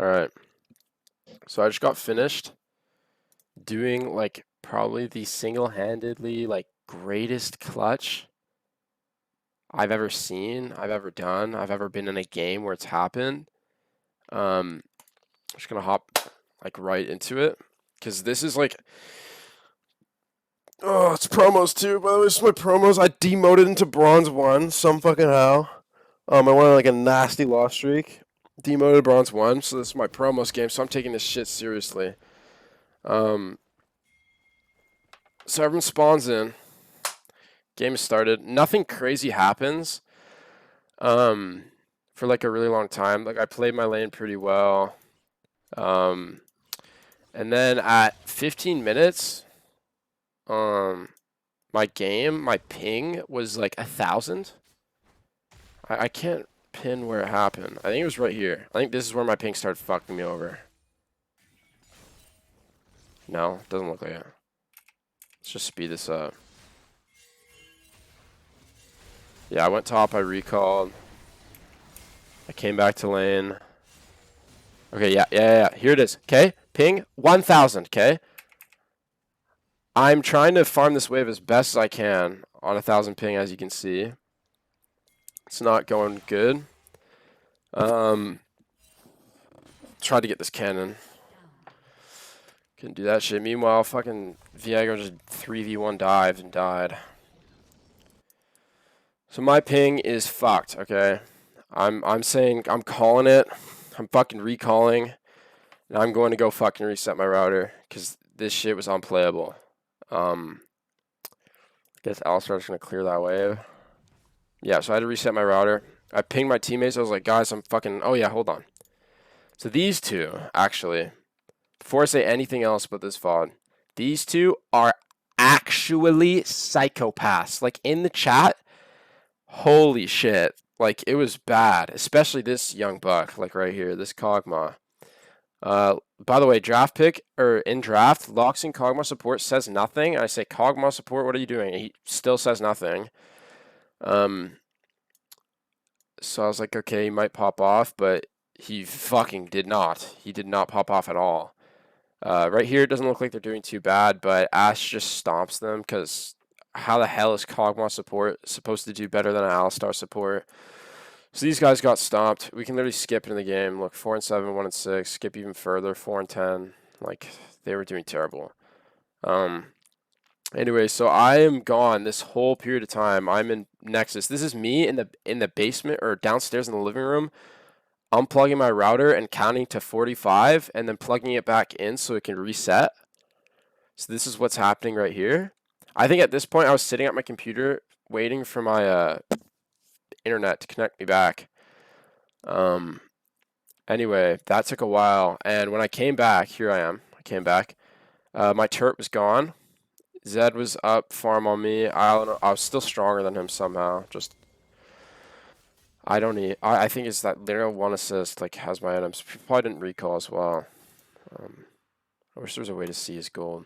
Alright, so I just got finished doing like probably the single-handedly like greatest clutch I've ever seen, I've ever done, I've ever been in a game where it's happened. I'm just gonna hop like right into it because this is like, oh, it's promos too. By the way, this is my promos. I demoted into bronze 1 some fucking how. I went on like a nasty loss streak. Demoted bronze 1, so this is my promos game. So I'm taking this shit seriously. Um, so everyone spawns in. Game started. Nothing crazy happens. For like a really long time. Like I played my lane pretty well. Um, and then at 15 minutes, my ping was like 1,000. I can't pin where it happened. I think it was right here. I think this is where my ping started fucking me over. No, doesn't look like it. Let's just speed this up. Yeah, I went top, I recalled. I came back to lane. Okay, yeah. Here it is. Okay, ping 1,000. Okay, I'm trying to farm this wave as best as I can on 1,000 ping, as you can see. It's not going good. Tried to get this cannon. Couldn't do that shit. Meanwhile, fucking Viego just 3v1 dived and died. So my ping is fucked, okay? I'm saying, I'm calling it. I'm fucking recalling. And I'm going to go fucking reset my router because this shit was unplayable. I guess Alistar's gonna clear that wave. Yeah, so I had to reset my router. I pinged my teammates. I was like, guys, I'm fucking. Oh yeah, hold on. So these two, actually, before I say anything else about this VOD, these two are actually psychopaths. Like in the chat, holy shit. Like it was bad, especially this young buck, like right here, this Kog'Maw. By the way, draft pick or in draft, Loxing Kog'Maw support says nothing. I say Kog'Maw support, what are you doing? He still says nothing. So I was like, okay, he might pop off, but he fucking did not. He did not pop off at all. Right here, it doesn't look like they're doing too bad, but Ash just stomps them because how the hell is Kog'Maw support supposed to do better than an Alistar support? So these guys got stomped. We can literally skip into the game. Look, 4-7, 1-6. Skip even further, 4-10. Like they were doing terrible. Anyway, so I am gone this whole period of time. I'm in Nexus. This is me in the basement or downstairs in the living room, unplugging my router and counting to 45 and then plugging it back in so it can reset. So this is what's happening right here. I think at this point I was sitting at my computer waiting for my internet to connect me back. Anyway, that took a while, and when I came back, here I am. I came back. My turret was gone. Zed was up farm on me. I don't know. I was still stronger than him somehow. Just I don't need. I think it's that literal 1 assist like has my items. Probably didn't recall as well. I wish there was a way to see his gold.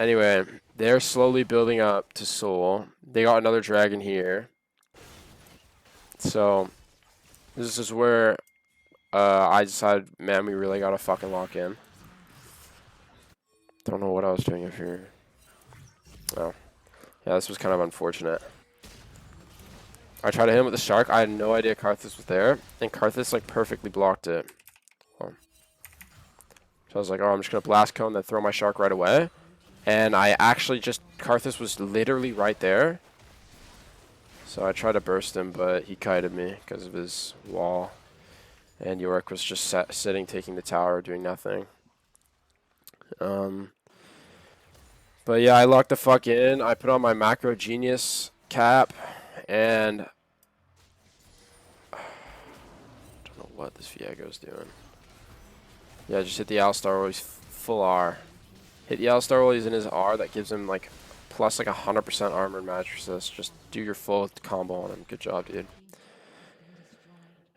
Anyway, they're slowly building up to Soul. They got another dragon here. So this is where I decided, man, we really gotta fucking lock in. Don't know what I was doing up here. Oh. Yeah, this was kind of unfortunate. I tried to hit him with the shark. I had no idea Karthus was there. And Karthus, like, perfectly blocked it. So I was like, oh, I'm just going to blast cone, then throw my shark right away. And I actually just... Karthus was literally right there. So I tried to burst him, but he kited me because of his wall. And Yorick was just sitting, taking the tower, doing nothing. But yeah, I locked the fuck in. I put on my macro genius cap. And... I don't know what this Viego's doing. Yeah, just hit the Alistar while he's full R. Hit the Alistar while he's in his R. That gives him like plus like 100% armor and magic resist. Just do your full combo on him. Good job, dude.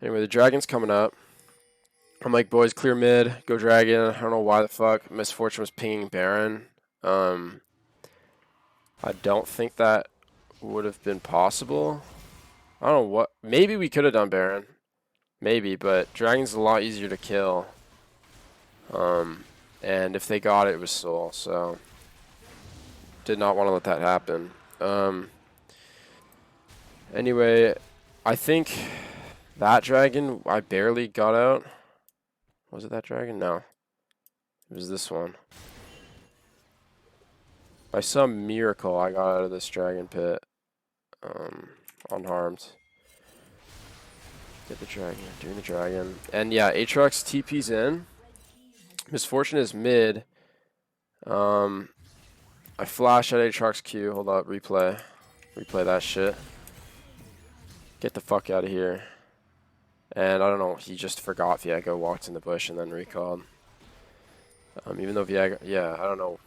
Anyway, the dragon's coming up. I'm like, boys, clear mid. Go dragon. I don't know why the fuck Misfortune was pinging Baron. I don't think that would have been possible. I don't know what. Maybe we could have done Baron. Maybe, but dragon's a lot easier to kill. And if they got it, it was soul, so did not want to let that happen. Anyway, I think that dragon I barely got out. Was it that dragon? No. It was this one. By some miracle, I got out of this dragon pit unharmed. Get the dragon, doing the dragon. And yeah, Aatrox TP's in. Misfortune is mid. I flash at Aatrox Q. Hold up, replay. Replay that shit. Get the fuck out of here. And I don't know, he just forgot Viego, walked in the bush, and then recalled. Even though Viego, yeah, I don't know.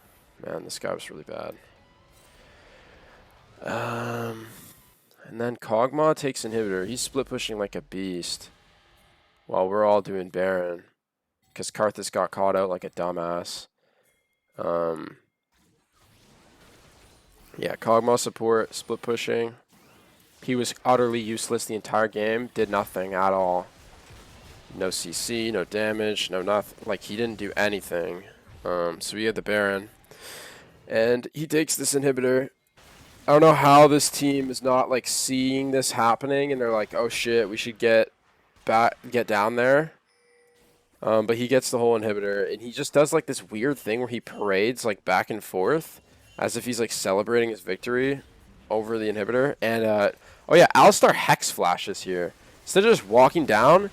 Man, this guy was really bad. And then Kog'Maw takes inhibitor. He's split pushing like a beast. While we're all doing Baron. Because Karthus got caught out like a dumbass. Yeah, Kog'Maw support, split pushing. He was utterly useless the entire game. Did nothing at all. No CC, no damage, no nothing. Like, he didn't do anything. So we had the Baron. And he takes this inhibitor. I don't know how this team is not, like, seeing this happening. And they're like, oh, shit, we should get down there. But he gets the whole inhibitor. And he just does, like, this weird thing where he parades, like, back and forth. As if he's, like, celebrating his victory over the inhibitor. And, oh yeah, Alistar Hex flashes here. Instead of just walking down,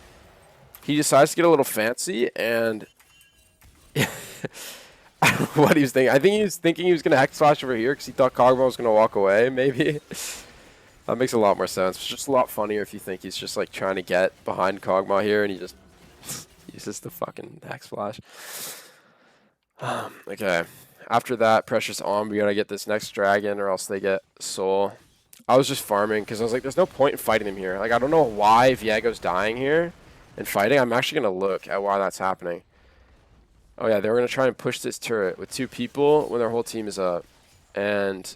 he decides to get a little fancy, and I don't know what he was thinking. I think he was thinking he was going to Hex flash over here because he thought Kog'Maw was going to walk away, maybe. That makes a lot more sense. It's just a lot funnier if you think he's just, like, trying to get behind Kog'Maw here, and he just uses the fucking Hex flash. Okay. After that, pressure's on. We gotta get this next dragon or else they get soul. I was just farming because I was like, there's no point in fighting him here. Like, I don't know why Viego's dying here and fighting. I'm actually going to look at why that's happening. Oh, yeah, they were going to try and push this turret with 2 people when their whole team is up. And,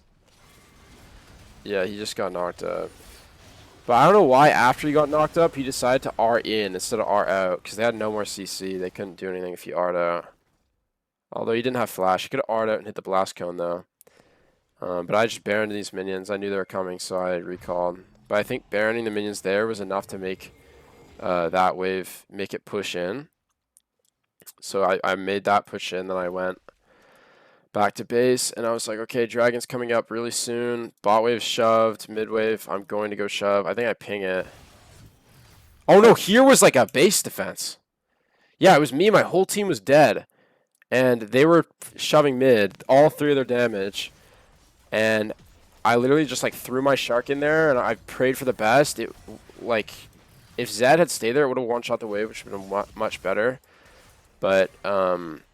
yeah, he just got knocked up. But I don't know why after he got knocked up, he decided to R in instead of R out because they had no more CC. They couldn't do anything if he R'd out. Although he didn't have flash. He could have R'd out and hit the blast cone, though. But I just Baroned these minions. I knew they were coming, so I recalled. But I think Baroning the minions there was enough to make that wave, make it push in. So I made that push in, then I went back to base, and I was like, okay, dragon's coming up really soon. Bot wave shoved, mid wave, I'm going to go shove. I think I ping it. Oh no, here was like a base defense. Yeah, it was me, my whole team was dead. And they were shoving mid, all 3 of their damage. And I literally just like threw my shark in there and I prayed for the best. It, like, if Zed had stayed there, it would have one-shot the wave, which would have been much better. But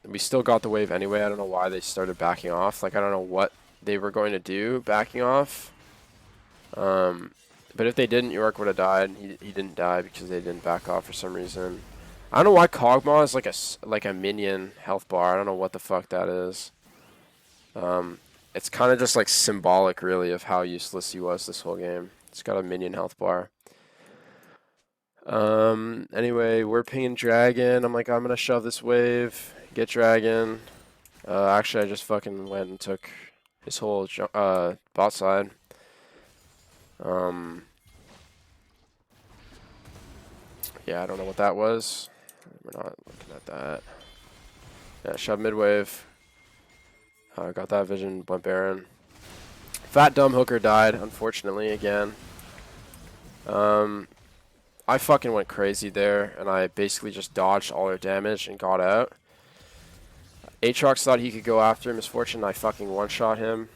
we still got the wave anyway. I don't know why they started backing off. Like, I don't know what they were going to do backing off. But if they didn't, York would have died. He didn't die because they didn't back off for some reason. I don't know why Kog'Maw is like a minion health bar. I don't know what the fuck that is. It's kind of just like symbolic, really, of how useless he was this whole game. It's got a minion health bar. Anyway, we're pinging dragon. I'm like, I'm gonna shove this wave, get dragon. Actually, I just fucking went and took his whole bot side. Yeah, I don't know what that was. We're not looking at that. Yeah, shove mid wave. Got that vision, went Baron. Fat dumb hooker died, unfortunately, again. I fucking went crazy there, and I basically just dodged all their damage and got out. Aatrox thought he could go after Misfortune. I fucking one-shot him.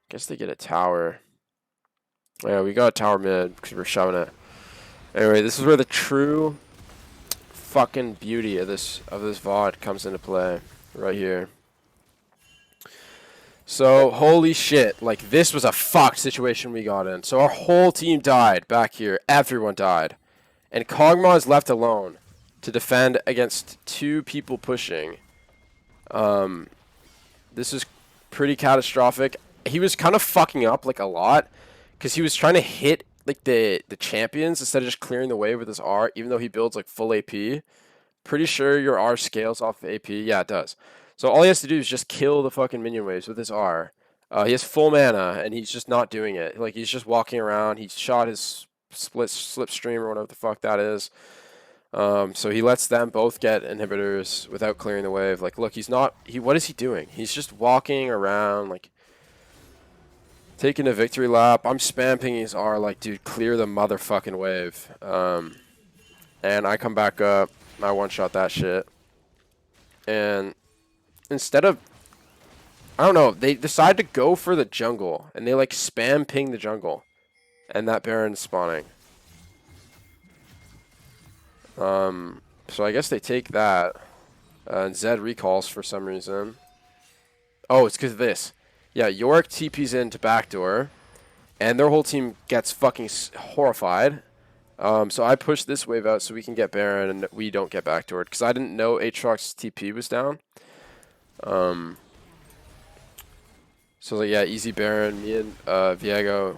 Guess they get a tower. Yeah, we got a tower mid because we're shoving it. Anyway, this is where the true fucking beauty of this VOD comes into play. Right here. So, holy shit. Like, this was a fucked situation we got in. So, our whole team died back here. Everyone died. And Kog'Maw is left alone to defend against 2 people pushing. This is pretty catastrophic. He was kind of fucking up, like, a lot. Because he was trying to hit like the champions instead of just clearing the wave with his R, even though he builds like full AP. Pretty sure your R scales off of AP. Yeah, it does. So all he has to do is just kill the fucking minion waves with his R. He has full mana, and he's just not doing it. Like, he's just walking around. He shot his slipstream or whatever the fuck that is. So he lets them both get inhibitors without clearing the wave. Like, look, he's not. What is he doing? He's just walking around, like, taking a victory lap. I'm spam pinging his R, like, dude, clear the motherfucking wave. And I come back up. I one-shot that shit. And instead of, I don't know, they decide to go for the jungle. And they, like, spam ping the jungle. And that Baron's spawning. So I guess they take that. And Zed recalls for some reason. Oh, it's because of this. Yeah, Yorick TP's into backdoor. And their whole team gets fucking horrified. So I push this wave out so we can get Baron and we don't get backdoored. Because I didn't know Aatrox's TP was down. So like, yeah, easy Baron. Me and Viego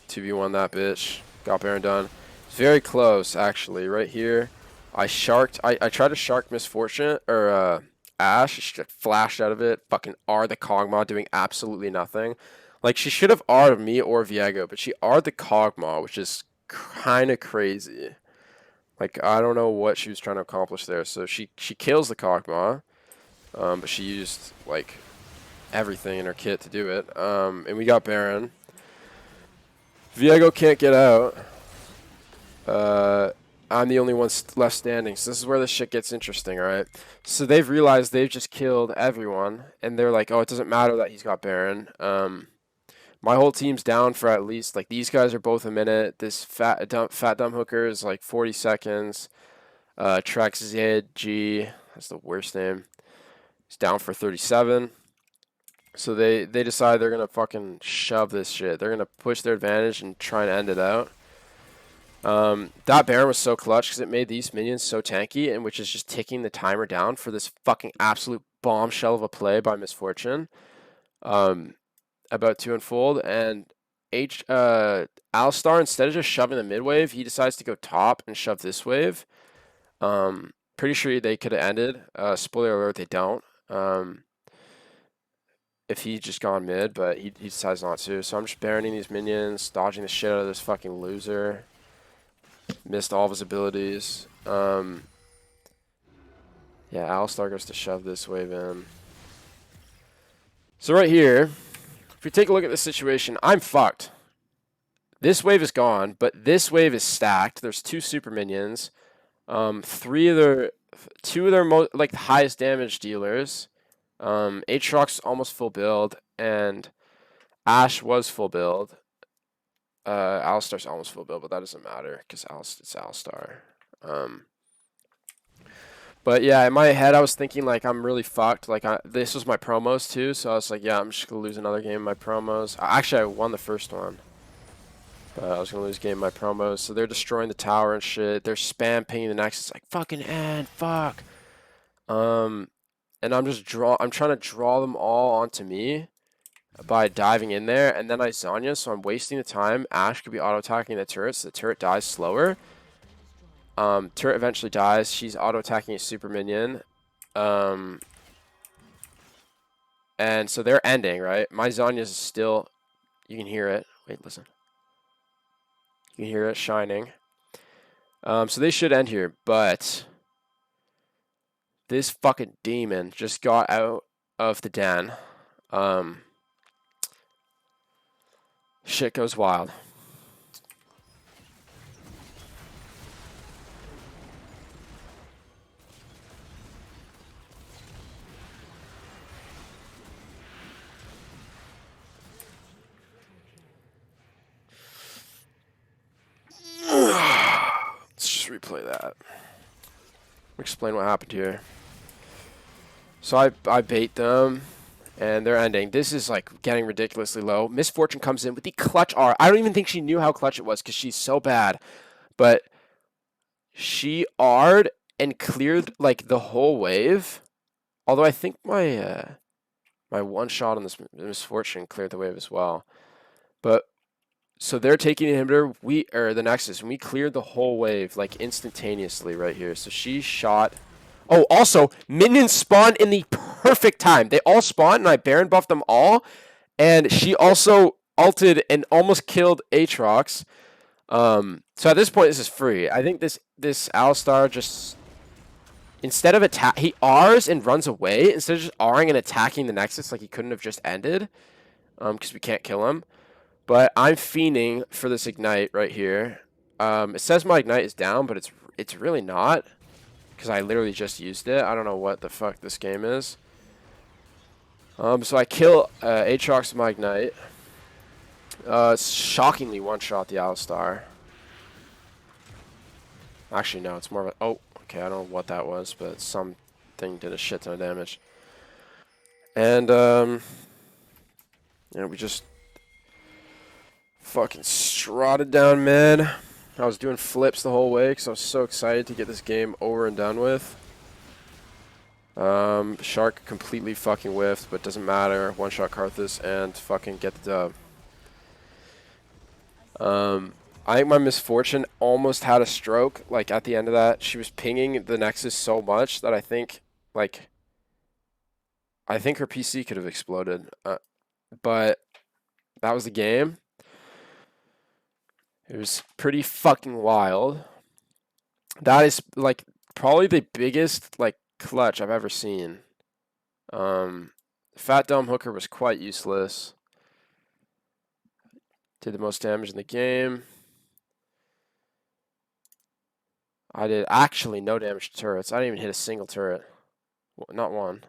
2v1 that bitch. Got Baron done. Very close, actually. Right here. I tried to shark Misfortune, or Ashe. She flashed out of it. Fucking R the Kog'Maw doing absolutely nothing. Like, she should have R'd me or Viego, but she R'd the Kog'Maw, which is kind of crazy. Like, I don't know what she was trying to accomplish there. So she kills the Kog'Maw, but she used, like, everything in her kit to do it. And we got Baron. Viego can't get out. I'm the only one left standing, so this is where this shit gets interesting, alright? So they've realized they've just killed everyone, and they're like, oh, it doesn't matter that he's got Baron. My whole team's down for at least, like, these guys are both a minute. This fat dumb hooker is like 40 seconds. Trex ZG, that's the worst name. He's down for 37. So they decide they're gonna fucking shove this shit. They're gonna push their advantage and try and end it out. That Baron was so clutch because it made these minions so tanky, and which is just ticking the timer down for this fucking absolute bombshell of a play by Misfortune. About to unfold, and Alistar, instead of just shoving the mid wave, he decides to go top and shove this wave. Pretty sure they could have ended. Spoiler alert, they don't. If he just gone mid, but he decides not to. So I'm just baroning these minions, dodging the shit out of this fucking loser. Missed all of his abilities. Yeah, Alistar goes to shove this wave in. So right here, if we take a look at this situation, I'm fucked. This wave is gone, but this wave is stacked. There's two super minions. Two of their most, like, highest damage dealers. Aatrox almost full build, and Ashe was full build. Alistar's almost full build, but that doesn't matter because it's Alistar. But yeah, in my head, I was thinking, like, I'm really fucked. Like, this was my promos too, so I was like, yeah, I'm just gonna lose another game in my promos. Actually, I won the first one, but I was gonna lose a game in my promos. So they're destroying the tower and shit. They're spam pinging the Nexus, like, fucking end, fuck. And I'm trying to draw them all onto me by diving in there, and then I Zanya, so I'm wasting the time. Ashe could be auto-attacking the turret, so the turret dies slower. Turret eventually dies. She's auto-attacking a super minion. And so they're ending, right? My Zanya's still, you can hear it. Wait, listen. You can hear it shining. So they should end here, but this fucking demon just got out of the den. Shit goes wild. Let's just replay that. Explain what happened here. So I bait them, and they're ending. This is, like, getting ridiculously low. Misfortune comes in with the clutch R. I don't even think she knew how clutch it was because she's so bad. But she R'd and cleared, like, the whole wave. Although I think my my one shot on this Misfortune cleared the wave as well. But So they're taking the inhibitor, or the Nexus, and we cleared the whole wave, like, instantaneously right here. So she shot... Oh, also, minions spawned in the perfect time. They all spawned, and I Baron buffed them all, and she also ulted and almost killed Aatrox. So at this point, this is free. I think this Alistar just... Instead of attack... He Rs and runs away, instead of just Ring and attacking the Nexus like he couldn't have just ended, because we can't kill him. But I'm fiending for this Ignite right here. It says my Ignite is down, but it's really not. Because I literally just used it. I don't know what the fuck this game is. So I kill Aatrox with my Ignite. Shockingly one-shot the Alistar. Actually, no, it's more of a... Oh, okay, I don't know what that was, but something did a shit ton of damage. And, we just... fucking strotted down, man. I was doing flips the whole way because I was so excited to get this game over and done with. Shark completely fucking whiffed, but doesn't matter. One-shot Karthus and fucking get the dub. I think my misfortune almost had a stroke, like, at the end of that. She was pinging the Nexus so much that I think her PC could have exploded. But that was the game. It was pretty fucking wild. That is, like, probably the biggest, like, clutch I've ever seen. Fat Dumb Hooker was quite useless. Did the most damage in the game. I did actually no damage to turrets. I didn't even hit a single turret. Not one.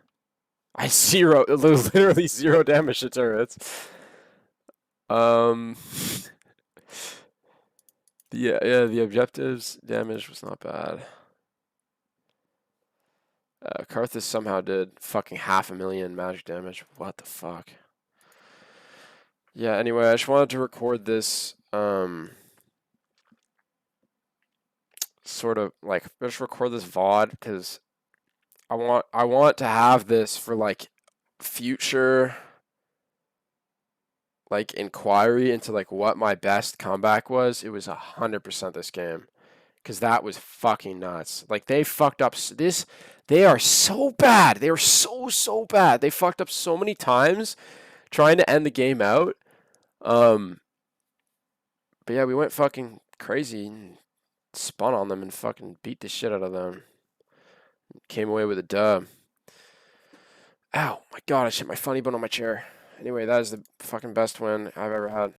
I literally zero damage to turrets. Yeah, the objectives damage was not bad. Karthus somehow did fucking 500,000 magic damage. What the fuck? Yeah, anyway, I just wanted to record this, sort of, like, just record this VOD, because I want to have this for, like, future, like, inquiry into, like, what my best comeback was. It was 100% this game. Because that was fucking nuts. Like, they fucked up this. They are so bad. They are so bad. They fucked up so many times trying to end the game out. But yeah, we went fucking crazy and spun on them and fucking beat the shit out of them. Came away with a dub. Ow, my god, I shit my funny bone on my chair. Anyway, that is the fucking best win I've ever had.